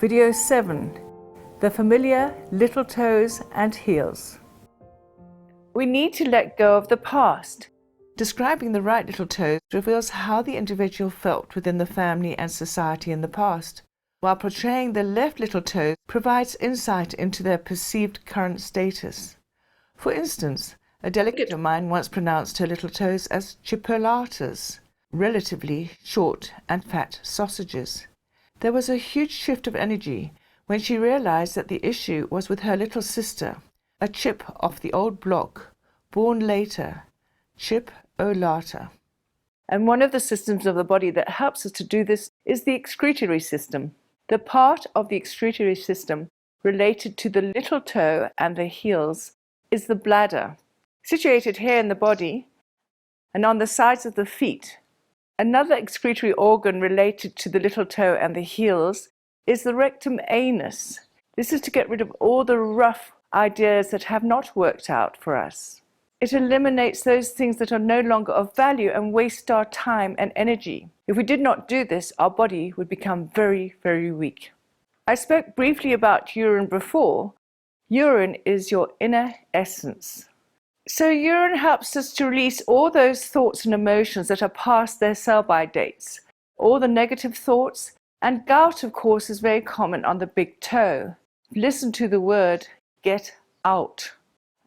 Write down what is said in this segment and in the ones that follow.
Video 7. The familiar little toes and heels. We need to let go of the past. Describing the right little toes reveals how the individual felt within the family and society in the past, while portraying the left little toes provides insight into their perceived current status. For instance, a delegate of mine once pronounced her little toes as chipolatas, relatively short and fat sausages. There was a huge shift of energy when she realized that the issue was with her little sister, a chip off the old block, born later, chip-o-lata. And one of the systems of the body that helps us to do this is the excretory system. The part of the excretory system related to the little toe and the heels is the bladder, situated here in the body and on the sides of the feet. Another excretory organ related to the little toe and the heels is the rectum anus. This is to get rid of all the rough ideas that have not worked out for us. It eliminates those things that are no longer of value and waste our time and energy. If we did not do this, our body would become very, very weak. I spoke briefly about urine before. Urine is your inner essence. So urine helps us to release all those thoughts and emotions that are past their sell-by dates, all the negative thoughts, and gout, of course, is very common on the big toe. Listen to the word, get out.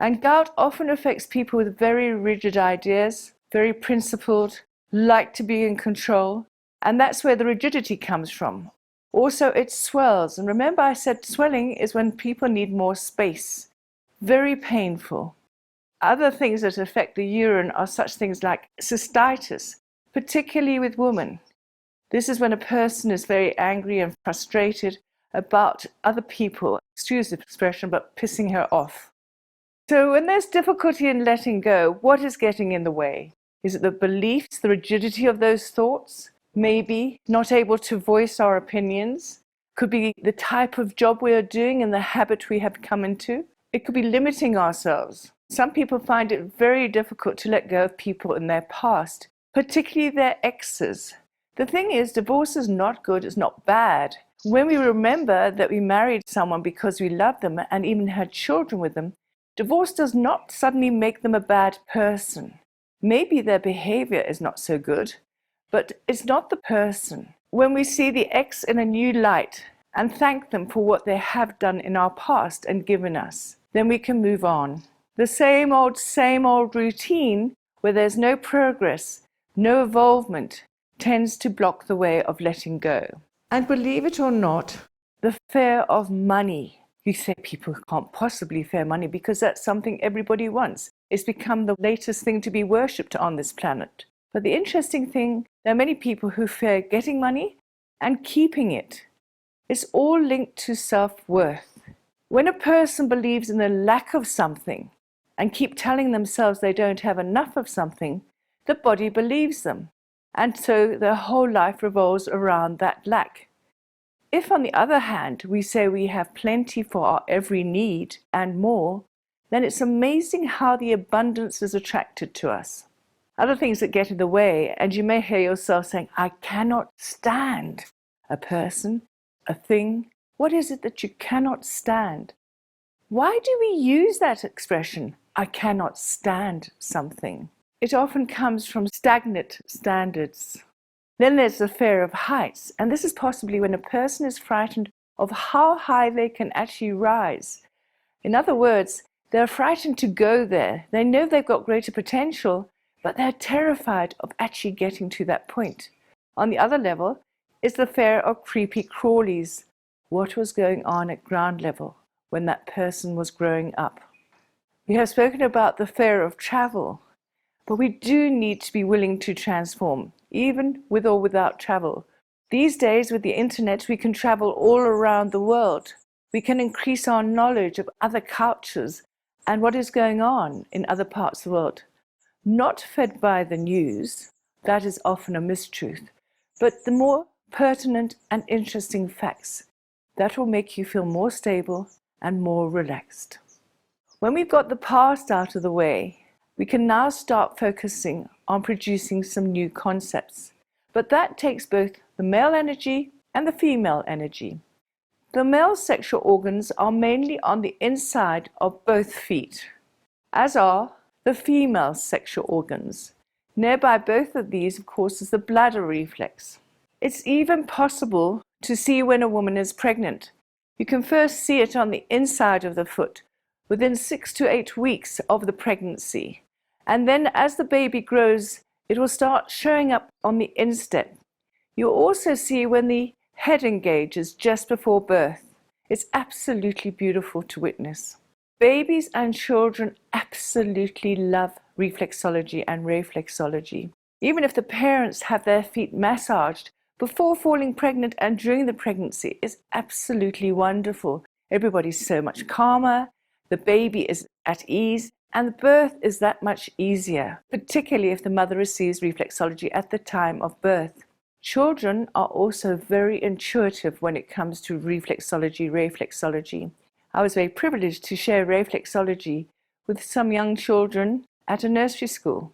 And gout often affects people with very rigid ideas, very principled, like to be in control, and that's where the rigidity comes from. Also, it swells, and remember I said swelling is when people need more space. Very painful. Other things that affect the urine are such things like cystitis, particularly with women. This is when a person is very angry and frustrated about other people, excuse the expression, but pissing her off. So when there's difficulty in letting go, what is getting in the way? Is it the beliefs, the rigidity of those thoughts? Maybe not able to voice our opinions. Could be the type of job we are doing and the habit we have come into. It could be limiting ourselves. Some people find it very difficult to let go of people in their past, particularly their exes. The thing is, divorce is not good, it's not bad. When we remember that we married someone because we loved them and even had children with them, divorce does not suddenly make them a bad person. Maybe their behavior is not so good, but it's not the person. When we see the ex in a new light and thank them for what they have done in our past and given us, then we can move on. The same old routine where there's no progress, no evolvement, tends to block the way of letting go. And believe it or not, the fear of money. You say people can't possibly fear money because that's something everybody wants. It's become the latest thing to be worshipped on this planet. But the interesting thing, there are many people who fear getting money and keeping it. It's all linked to self-worth. When a person believes in the lack of something and keep telling themselves they don't have enough of something, the body believes them. And so their whole life revolves around that lack. If, on the other hand, we say we have plenty for our every need and more, then it's amazing how the abundance is attracted to us. Other things that get in the way, and you may hear yourself saying, I cannot stand a person, a thing. What is it that you cannot stand? Why do we use that expression, I cannot stand something? It often comes from stagnant standards. Then there's the fear of heights, and this is possibly when a person is frightened of how high they can actually rise. In other words, they're frightened to go there. They know they've got greater potential, but they're terrified of actually getting to that point. On the other level is the fear of creepy crawlies. What was going on at ground level when that person was growing up? We have spoken about the fear of travel, but we do need to be willing to transform, even with or without travel. These days, with the internet, we can travel all around the world. We can increase our knowledge of other cultures and what is going on in other parts of the world. Not fed by the news, that is often a mistruth, but the more pertinent and interesting facts. That will make you feel more stable and more relaxed. When we've got the past out of the way, we can now start focusing on producing some new concepts. But that takes both the male energy and the female energy. The male sexual organs are mainly on the inside of both feet, as are the female sexual organs. Nearby both of these, of course, is the bladder reflex. It's even possible to see when a woman is pregnant. You can first see it on the inside of the foot within 6 to 8 weeks of the pregnancy. And then as the baby grows, it will start showing up on the instep. You'll also see when the head engages just before birth. It's absolutely beautiful to witness. Babies and children absolutely love reflexology and Rei-flexology. Even if the parents have their feet massaged before falling pregnant and during the pregnancy, it's absolutely wonderful. Everybody's so much calmer, the baby is at ease, and the birth is that much easier, particularly if the mother receives reflexology at the time of birth. Children are also very intuitive when it comes to reflexology, Rei-flexology. I was very privileged to share Rei-flexology with some young children at a nursery school.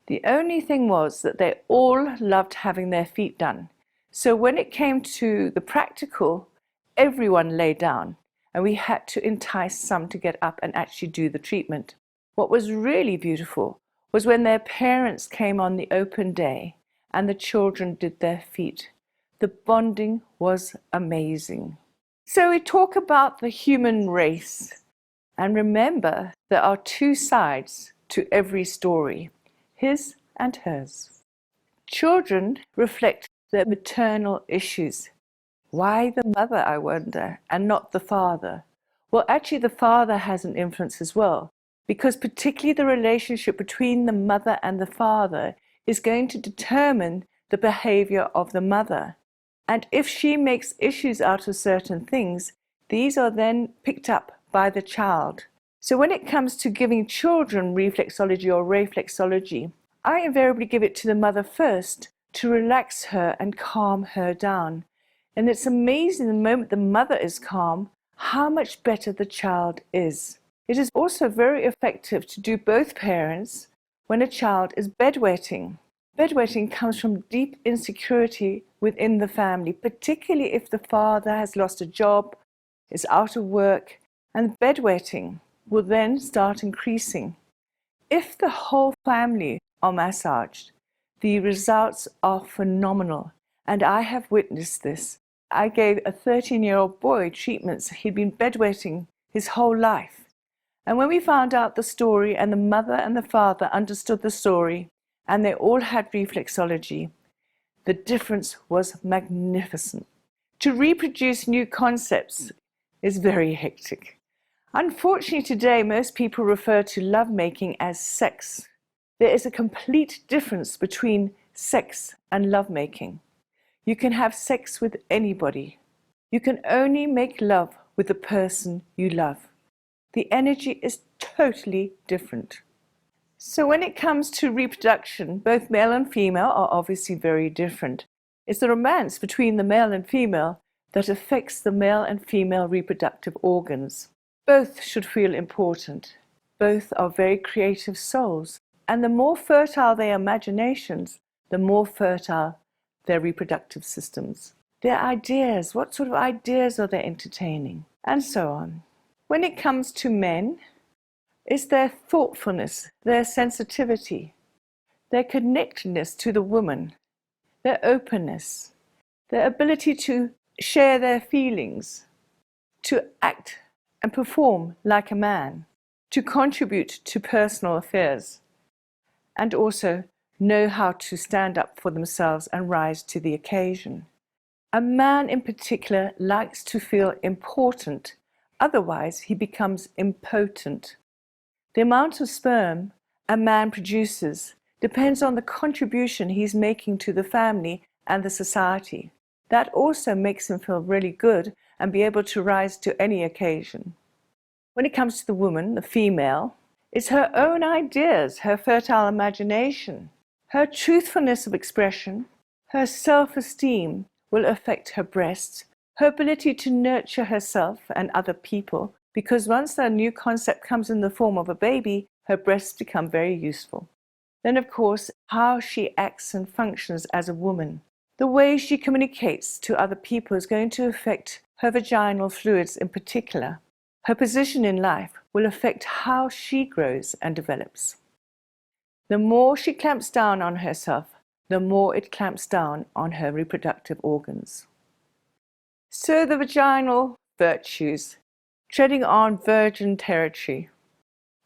The only thing was that they all loved having their feet done. So when it came to the practical, everyone lay down, and we had to entice some to get up and actually do the treatment. What was really beautiful was when their parents came on the open day and the children did their feet. The bonding was amazing. So we talk about the human race, and remember there are two sides to every story, his and hers. Children reflect their maternal issues. Why the mother, I wonder, and not the father? Well, actually the father has an influence as well, because particularly the relationship between the mother and the father is going to determine the behavior of the mother. And if she makes issues out of certain things, these are then picked up by the child. So when it comes to giving children reflexology or Rei-flexology, I invariably give it to the mother first to relax her and calm her down. And it's amazing the moment the mother is calm, how much better the child is. It is also very effective to do both parents when a child is bedwetting. Bedwetting comes from deep insecurity within the family, particularly if the father has lost a job, is out of work, and bedwetting will then start increasing. If the whole family are massaged, the results are phenomenal, and I have witnessed this. I gave a 13-year-old boy treatments. He'd been bedwetting his whole life. And when we found out the story and the mother and the father understood the story and they all had reflexology, the difference was magnificent. To reproduce new concepts is very hectic. Unfortunately today most people refer to lovemaking as sex. There is a complete difference between sex and lovemaking. You can have sex with anybody. You can only make love with the person you love. The energy is totally different. So when it comes to reproduction, both male and female are obviously very different. It's the romance between the male and female that affects the male and female reproductive organs. Both should feel important. Both are very creative souls. And the more fertile their imaginations, the more fertile their reproductive systems. Their ideas, what sort of ideas are they entertaining? And so on. When it comes to men, it's their thoughtfulness, their sensitivity, their connectedness to the woman, their openness, their ability to share their feelings, to act and perform like a man, to contribute to personal affairs, and also know how to stand up for themselves and rise to the occasion. A man in particular likes to feel important. Otherwise, he becomes impotent. The amount of sperm a man produces depends on the contribution he's making to the family and the society. That also makes him feel really good and be able to rise to any occasion. When it comes to the woman, the female, it's her own ideas, her fertile imagination, her truthfulness of expression, her self-esteem will affect her breasts, her ability to nurture herself and other people, because once that new concept comes in the form of a baby, her breasts become very useful. Then, of course, how she acts and functions as a woman. The way she communicates to other people is going to affect her vaginal fluids in particular, her position in life will affect how she grows and develops. The more she clamps down on herself, the more it clamps down on her reproductive organs. So the vaginal virtues, treading on virgin territory.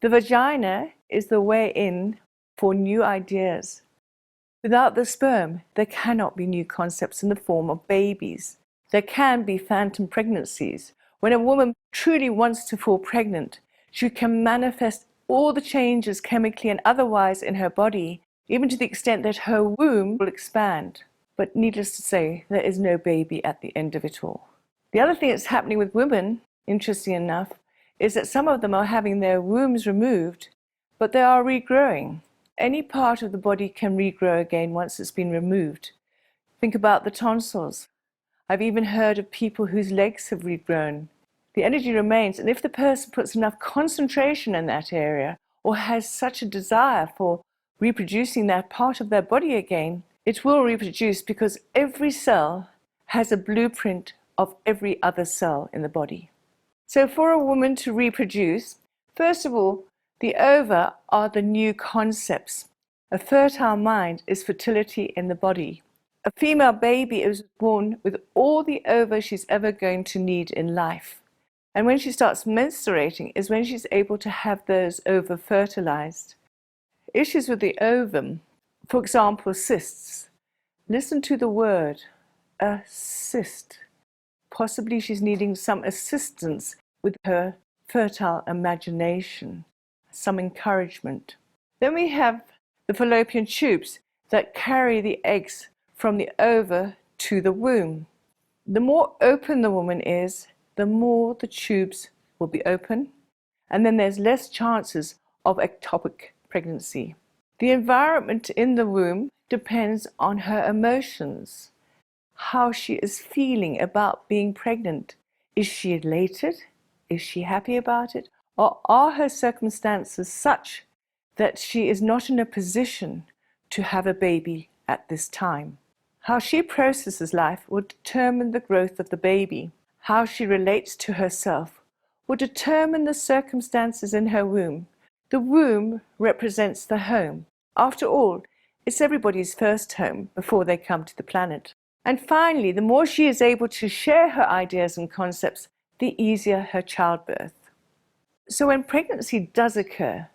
The vagina is the way in for new ideas. Without the sperm, there cannot be new concepts in the form of babies. There can be phantom pregnancies. When a woman truly wants to fall pregnant, she can manifest all the changes chemically and otherwise in her body, even to the extent that her womb will expand. But needless to say, there is no baby at the end of it all. The other thing that's happening with women, interesting enough, is that some of them are having their wombs removed, but they are regrowing. Any part of the body can regrow again once it's been removed. Think about the tonsils. I've even heard of people whose legs have regrown. The energy remains, and if the person puts enough concentration in that area or has such a desire for reproducing that part of their body again, it will reproduce because every cell has a blueprint of every other cell in the body. So for a woman to reproduce, first of all, the ova are the new concepts. A fertile mind is fertility in the body. A female baby is born with all the ova she's ever going to need in life. And when she starts menstruating is when she's able to have those ova fertilized. Issues with the ovum, for example, cysts. Listen to the word, a cyst. Possibly she's needing some assistance with her fertile imagination, some encouragement. Then we have the fallopian tubes that carry the eggs from the ova to the womb. The more open the woman is, the more the tubes will be open, and then there's less chances of ectopic pregnancy. The environment in the womb depends on her emotions, how she is feeling about being pregnant. Is she elated? Is she happy about it? Or are her circumstances such that she is not in a position to have a baby at this time? How she processes life will determine the growth of the baby. How she relates to herself will determine the circumstances in her womb. The womb represents the home. After all, it's everybody's first home before they come to the planet. And finally, the more she is able to share her ideas and concepts, the easier her childbirth. So when pregnancy does occur,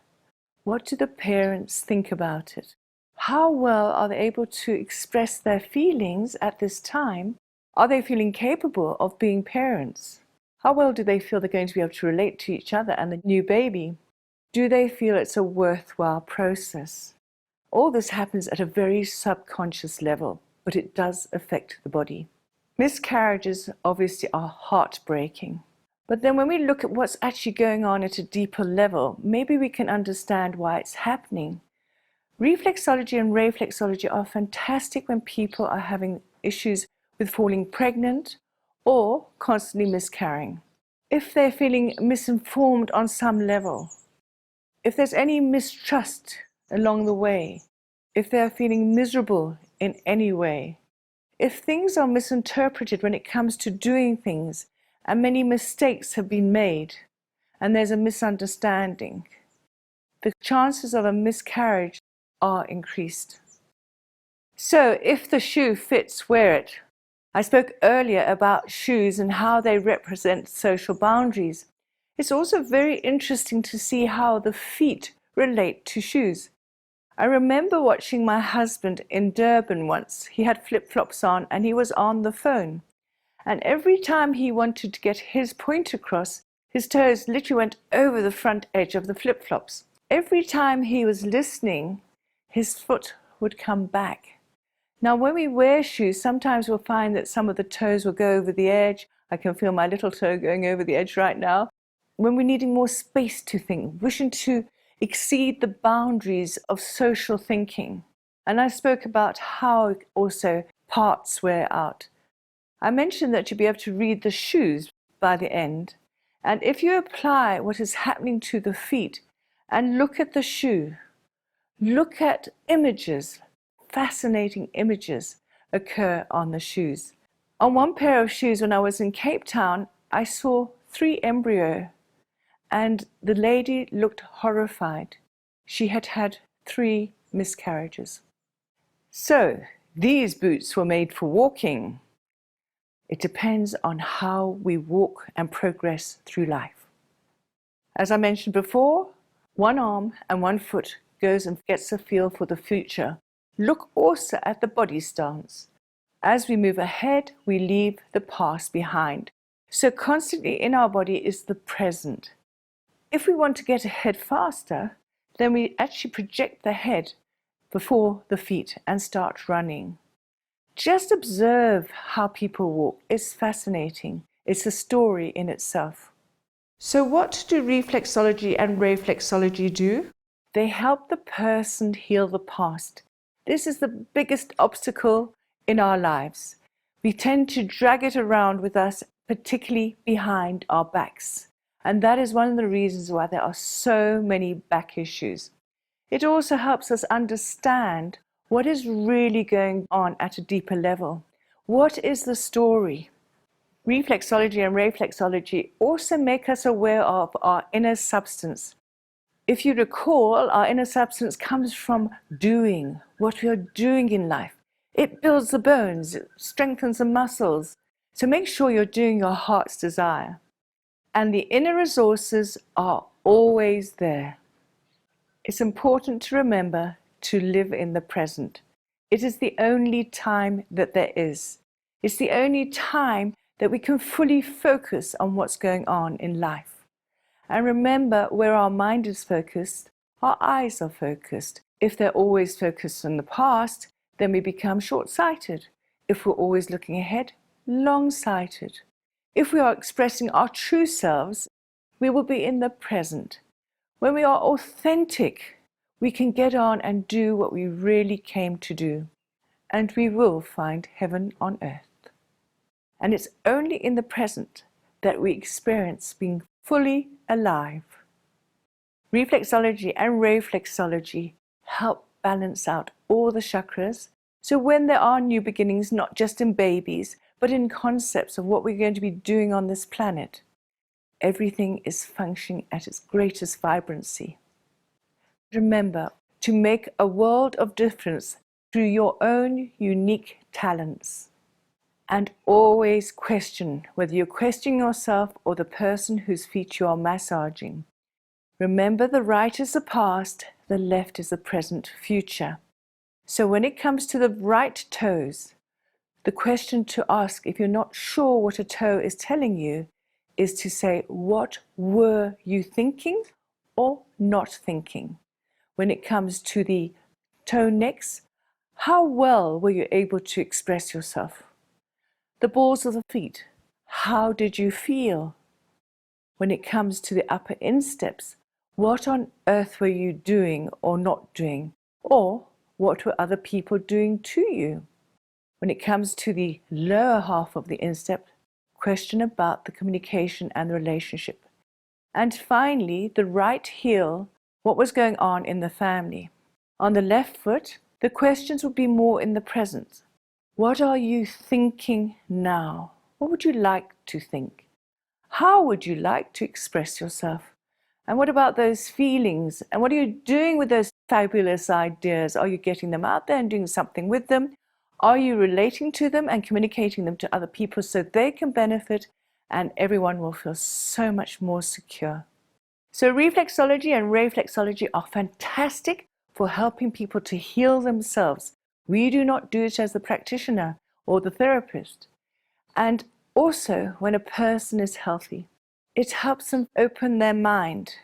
what do the parents think about it? How well are they able to express their feelings at this time? Are they feeling capable of being parents? How well do they feel they're going to be able to relate to each other and the new baby? Do they feel it's a worthwhile process? All this happens at a very subconscious level, but it does affect the body. Miscarriages obviously are heartbreaking. But then when we look at what's actually going on at a deeper level, maybe we can understand why it's happening. Rei-flexology and Rei-flexology are fantastic when people are having issues with falling pregnant or constantly miscarrying. If they're feeling misinformed on some level, if there's any mistrust along the way, if they're feeling miserable in any way, if things are misinterpreted when it comes to doing things and many mistakes have been made and there's a misunderstanding, the chances of a miscarriage are increased. So if the shoe fits, wear it. I spoke earlier about shoes and how they represent social boundaries. It's also very interesting to see how the feet relate to shoes. I remember watching my husband in Durban once. He had flip-flops on and he was on the phone. And every time he wanted to get his point across, his toes literally went over the front edge of the flip-flops. Every time he was listening, his foot would come back. Now, when we wear shoes, sometimes we'll find that some of the toes will go over the edge. I can feel my little toe going over the edge right now. When we're needing more space to think, wishing to exceed the boundaries of social thinking. And I spoke about how also parts wear out. I mentioned that you'll be able to read the shoes by the end. And if you apply what is happening to the feet and look at the shoe, look at images, fascinating images occur on the shoes. On one pair of shoes when I was in Cape Town, I saw 3 embryos, and the lady looked horrified. She had had 3 miscarriages. So, these boots were made for walking. It depends on how we walk and progress through life. As I mentioned before, one arm and one foot goes and gets a feel for the future. Look also at the body stance. As we move ahead, we leave the past behind. So constantly in our body is the present. If we want to get ahead faster, then we actually project the head before the feet and start running. Just observe how people walk. It's fascinating. It's a story in itself. So what do reflexology and Rei-flexology do? They help the person heal the past. This is the biggest obstacle in our lives. We tend to drag it around with us, particularly behind our backs. And that is one of the reasons why there are so many back issues. It also helps us understand what is really going on at a deeper level. What is the story? Reflexology and Rei-flexology also make us aware of our inner substance. If you recall, our inner substance comes from doing, what we are doing in life. It builds the bones, it strengthens the muscles. So make sure you're doing your heart's desire. And the inner resources are always there. It's important to remember to live in the present. It is the only time that there is. It's the only time that we can fully focus on what's going on in life. And remember, where our mind is focused, our eyes are focused. If they're always focused on the past, then we become short-sighted. If we're always looking ahead, long-sighted. If we are expressing our true selves, we will be in the present. When we are authentic, we can get on and do what we really came to do. And we will find heaven on earth. And it's only in the present that we experience being fully alive. Reflexology and Rei-flexology help balance out all the chakras. So when there are new beginnings, not just in babies, but in concepts of what we're going to be doing on this planet, everything is functioning at its greatest vibrancy. Remember to make a world of difference through your own unique talents. And always question whether you're questioning yourself or the person whose feet you are massaging. Remember, the right is the past, the left is the present future. So when it comes to the right toes, the question to ask if you're not sure what a toe is telling you is to say, what were you thinking or not thinking? When it comes to the toe necks, how well were you able to express yourself? The balls of the feet, how did you feel? When it comes to the upper insteps, what on earth were you doing or not doing? Or what were other people doing to you? When it comes to the lower half of the instep, question about the communication and the relationship. And finally, the right heel, what was going on in the family. On the left foot, the questions would be more in the present. What are you thinking now? What would you like to think? How would you like to express yourself? And what about those feelings? And what are you doing with those fabulous ideas? Are you getting them out there and doing something with them? Are you relating to them and communicating them to other people so they can benefit and everyone will feel so much more secure? So reflexology and Rei-flexology are fantastic for helping people to heal themselves. We do not do it as the practitioner or the therapist. And also, when a person is healthy, it helps them open their mind.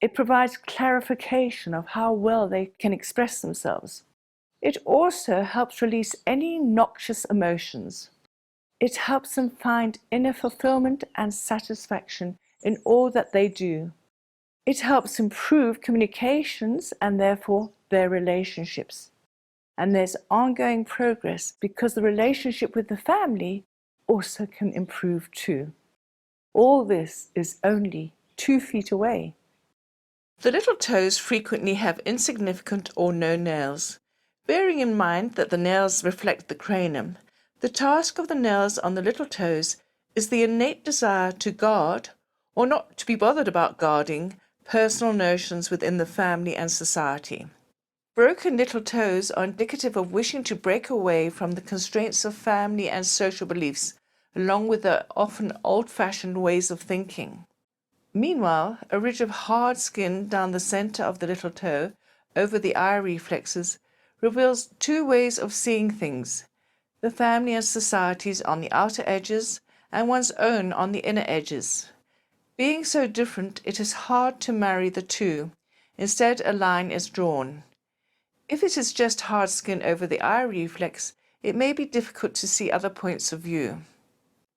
It provides clarification of how well they can express themselves. It also helps release any noxious emotions. It helps them find inner fulfillment and satisfaction in all that they do. It helps improve communications and therefore their relationships. And there's ongoing progress because the relationship with the family also can improve too. All this is only 2 feet away. The little toes frequently have insignificant or no nails. Bearing in mind that the nails reflect the cranium, The task of the nails on the little toes is the innate desire to guard, or not to be bothered about guarding, personal notions within the family and society. Broken little toes are indicative of wishing to break away from the constraints of family and social beliefs, along with the often old-fashioned ways of thinking. Meanwhile, a ridge of hard skin down the center of the little toe, over the eye reflexes, reveals two ways of seeing things: the family and society's on the outer edges, and one's own on the inner edges. Being so different, it is hard to marry the two. Instead, a line is drawn. If it is just hard skin over the eye reflex, it may be difficult to see other points of view.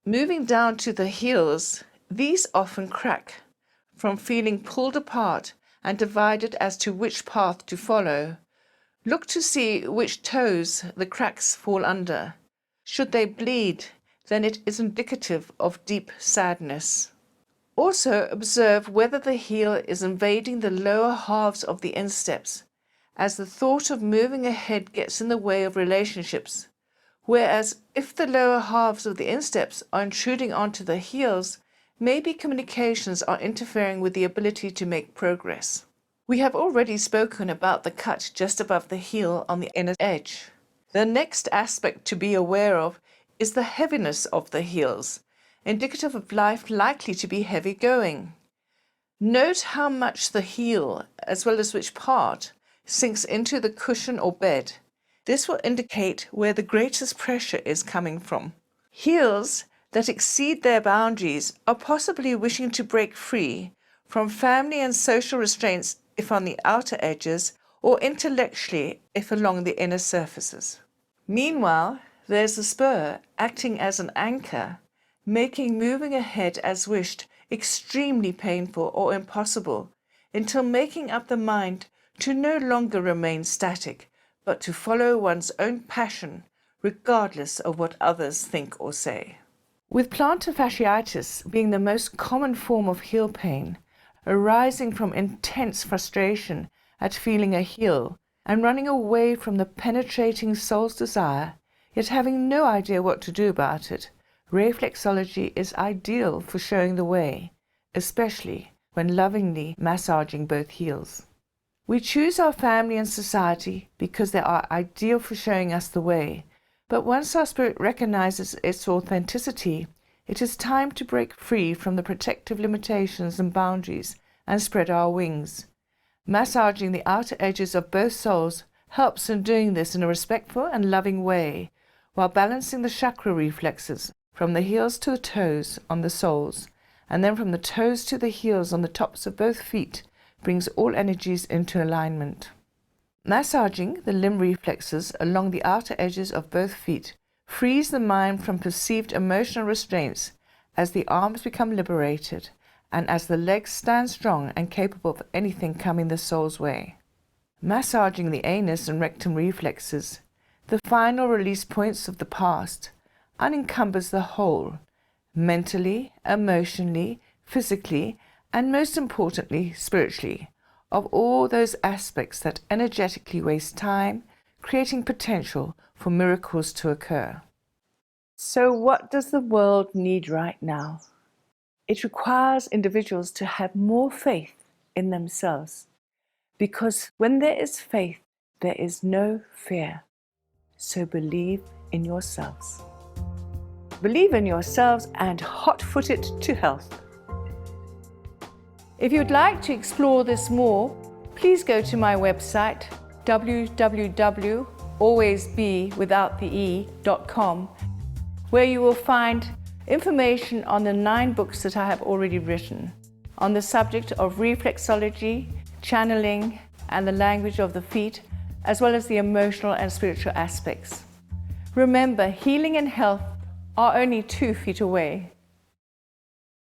Moving down to the heels, these often crack from feeling pulled apart and divided as to which path to follow. Look to see which toes the cracks fall under. Should they bleed, then it is indicative of deep sadness. Also observe whether the heel is invading the lower halves of the insteps, as the thought of moving ahead gets in the way of relationships, whereas if the lower halves of the insteps are intruding onto the heels, maybe communications are interfering with the ability to make progress. We have already spoken about the cut just above the heel on the inner edge. The next aspect to be aware of is the heaviness of the heels, indicative of life likely to be heavy going. Note how much the heel, as well as which part, sinks into the cushion or bed. This will indicate where the greatest pressure is coming from. Heels that exceed their boundaries are possibly wishing to break free from family and social restraints if on the outer edges, or intellectually if along the inner surfaces. Meanwhile, there's the spur acting as an anchor, making moving ahead as wished extremely painful or impossible, until making up the mind to no longer remain static, but to follow one's own passion, regardless of what others think or say. With plantar fasciitis being the most common form of heel pain, arising from intense frustration at feeling a heel and running away from the penetrating soul's desire, yet having no idea what to do about it, Rei-flexology is ideal for showing the way, especially when lovingly massaging both heels. We choose our family and society because they are ideal for showing us the way, but once our spirit recognizes its authenticity, it is time to break free from the protective limitations and boundaries and spread our wings. Massaging the outer edges of both souls helps in doing this in a respectful and loving way, while balancing the chakra reflexes from the heels to the toes on the soles, and then from the toes to the heels on the tops of both feet brings all energies into alignment. Massaging the limb reflexes along the outer edges of both feet frees the mind from perceived emotional restraints as the arms become liberated and as the legs stand strong and capable of anything coming the soul's way. Massaging the anus and rectum reflexes, the final release points of the past, unencumbers the whole, mentally, emotionally, physically, and most importantly, spiritually, of all those aspects that energetically waste time, creating potential for miracles to occur. So what does the world need right now? It requires individuals to have more faith in themselves, because when there is faith, there is no fear. So believe in yourselves. Believe in yourselves and hot-foot it to health. If you'd like to explore this more, please go to my website www.alwaysbewithoutthee.com, where you will find information on the 9 books that I have already written on the subject of reflexology, channeling, and the language of the feet, as well as the emotional and spiritual aspects. Remember, healing and health are only 2 feet away.